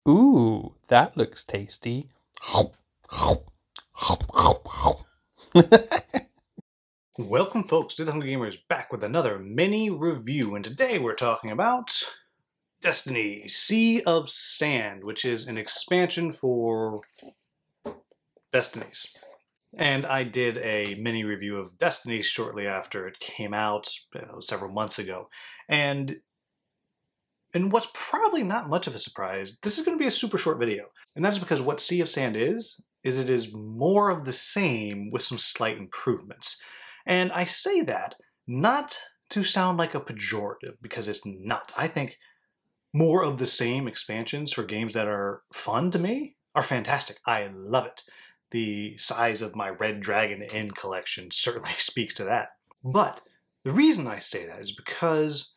Ooh, that looks tasty. Welcome folks to The Hungry Gamers, back with another mini review, and today we're talking about Destinies Sea of Sand, which is an expansion for Destinies. And I did a mini review of Destinies shortly after it came out, several months ago. And what's probably not much of a surprise, this is going to be a super short video. And that is because what Sea of Sand is it is more of the same with some slight improvements. And I say that not to sound like a pejorative, because it's not. I think more of the same expansions for games that are fun to me are fantastic. I love it. The size of my Red Dragon Inn collection certainly speaks to that. But the reason I say that is because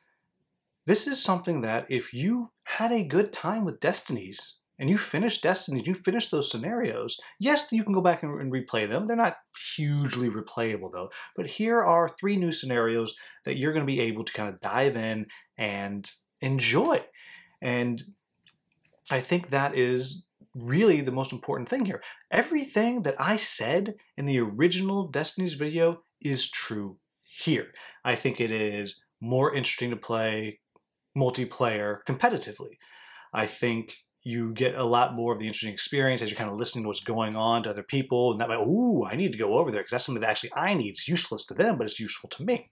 this is something that if you had a good time with Destinies, and you finish Destinies, you finish those scenarios, yes, you can go back and replay them. They're not hugely replayable though, but here are 3 new scenarios that you're going to be able to kind of dive in and enjoy. And I think that is really the most important thing here. Everything that I said in the original Destinies video is true here. I think it is more interesting to play multiplayer competitively. I think you get a lot more of the interesting experience as you're kind of listening to what's going on to other people, and that way, ooh, I need to go over there because that's something that actually I need. It's useless to them, but it's useful to me.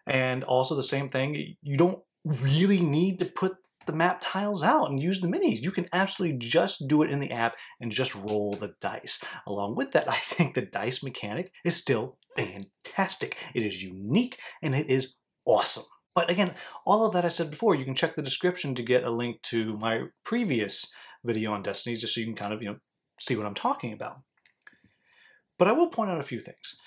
And also the same thing, you don't really need to put the map tiles out and use the minis. You can absolutely just do it in the app and just roll the dice. Along with that, I think the dice mechanic is still fantastic. It is unique and it is awesome. But again, all of that I said before, you can check the description to get a link to my previous video on Destinies, just so you can kind of, see what I'm talking about. But I will point out a few things.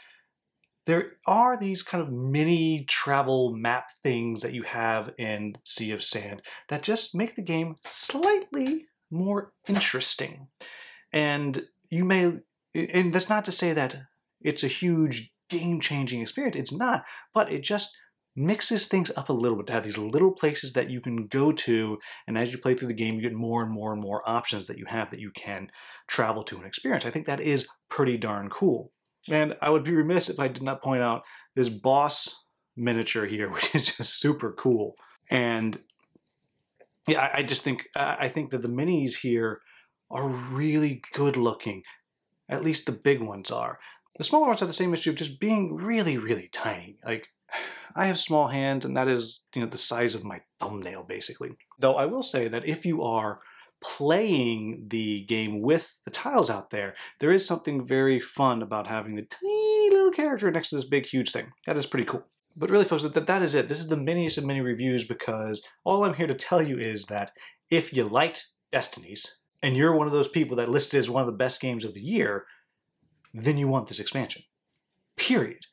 There are these kind of mini travel map things that you have in Sea of Sand that just make the game slightly more interesting. And that's not to say that it's a huge game-changing experience. It's not, but it just mixes things up a little bit to have these little places that you can go to, and as you play through the game, you get more and more and more options that you have that you can travel to and experience. I think that is pretty darn cool. And I would be remiss if I did not point out this boss miniature here, which is just super cool. And yeah, I think that the minis here are really good looking. At least the big ones are. The smaller ones have the same issue of just being really, really tiny. Like, I have small hands, and that is, the size of my thumbnail, basically. Though I will say that if you are playing the game with the tiles out there, there is something very fun about having the tiny little character next to this big, huge thing. That is pretty cool. But really, folks, that is it. This is the miniest of mini reviews, because all I'm here to tell you is that if you liked Destinies, and you're one of those people that listed as one of the best games of the year, then you want this expansion. Period.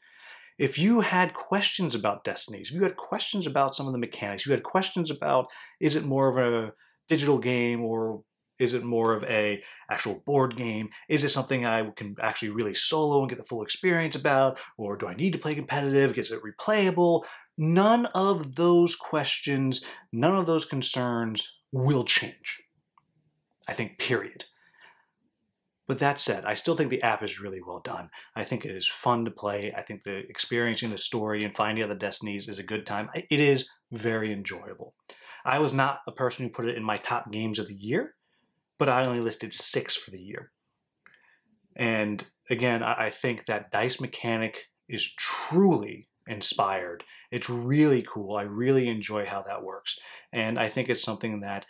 If you had questions about Destinies, if you had questions about some of the mechanics, you had questions about, is it more of a digital game or is it more of a actual board game? Is it something I can actually really solo and get the full experience about? Or do I need to play competitive? Is it replayable? None of those questions, none of those concerns will change. I think, period. But that said, I still think the app is really well done. I think it is fun to play. I think the experiencing the story and finding other Destinies is a good time. It is very enjoyable. I was not a person who put it in my top games of the year, but I only listed 6 for the year. And again, I think that dice mechanic is truly inspired. It's really cool. I really enjoy how that works. And I think it's something that,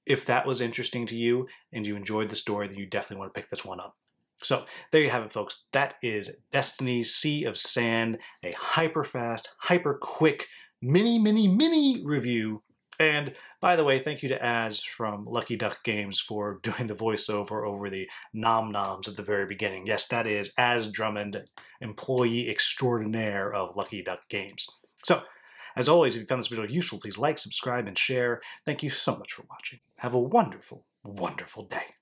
if that was interesting to you and you enjoyed the story, then you definitely want to pick this one up. So there you have it, folks. That is Destinies Sea of Sand, a hyper-fast, hyper-quick, mini review. And by the way, thank you to Az from Lucky Duck Games for doing the voiceover over the nom-noms at the very beginning. Yes, that is Az Drummond, employee extraordinaire of Lucky Duck Games. So, as always, if you found this video useful, please like, subscribe, and share. Thank you so much for watching. Have a wonderful, wonderful day.